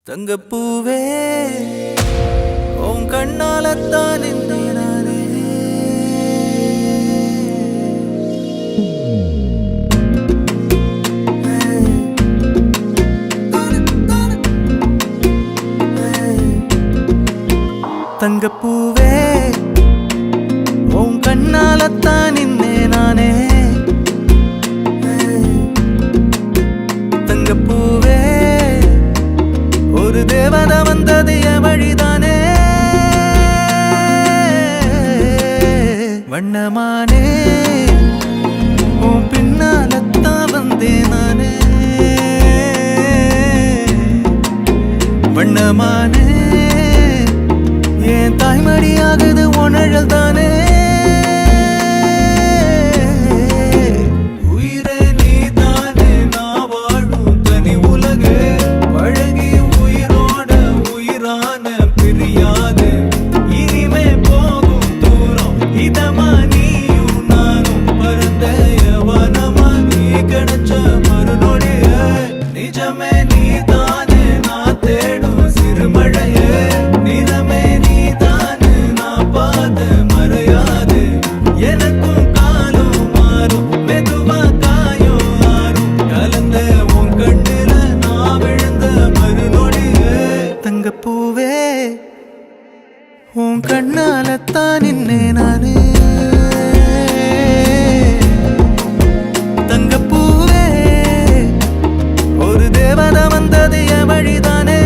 தங்கப்பூவே உன் கண்ணாலத்தான் நானே தங்கப்பூவே உன் கண்ணாலத்தான் நானே தங்கப்பூவே ஒரு தேவதை வந்தது என் வழிதானே வண்ணமானே உன் பின்னாலத்தான் வந்தேன் நானே வண்ணமானே என் தாய்மடியாகுது உணழல் தானே தங்கப்பூவே உன் கண்ணாலத்தான் நானே தங்கப்பூவே ஒரு தேவதை வந்தது என் வழிதானே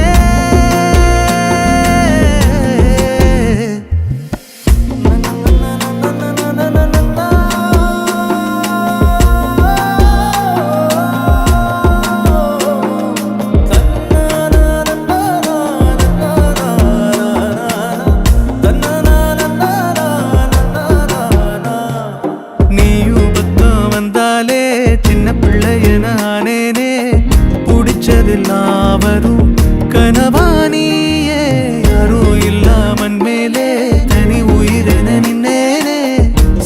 வரும் கனவானியே யாரும் இல்லாமன் மேலே தனி உயிரென நின்னேனே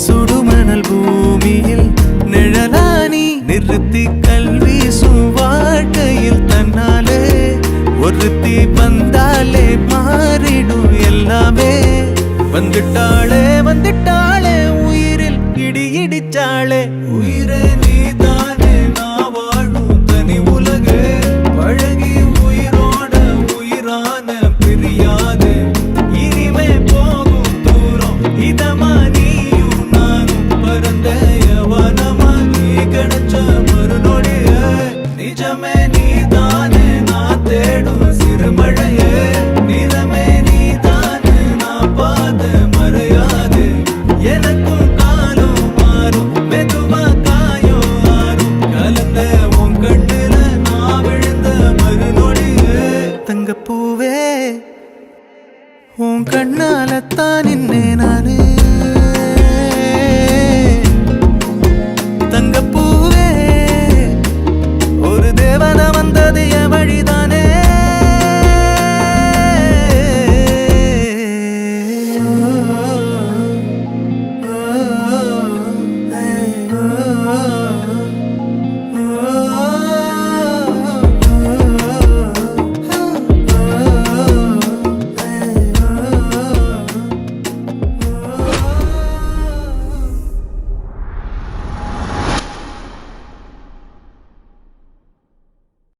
சுடுமணல் பூமியில் நிழலானி நிறுத்தி கல்வி வாழ்க்கையில் தன்னாலே ஒருத்தி வந்தாலே மாறிடும் எல்லாமே வந்துட்டாளே வந்துட்டாளே உயிரில் இடி இடிச்சாளே உயிரே நீதானே நான் வாழும் தனி உலகே பழகி உயிரோட உயிரான பிரியாது இனிமே போகும் தூரம் இதமா நீயும் நானும் பரந்த யவனமா நீ கிடைச்ச மறுநொடிய நிஜமே நீதானே நான் தேடும் சிறுமழையே நிறமே நீதானே நான் பார்த்த மறையாது எனக்கும் காலம் மாறும் மெதுவா காயோ ஆறும் கலந்த உன் கண்ணுல தங்கப்பூவே உன் கண்ணாலத்தான்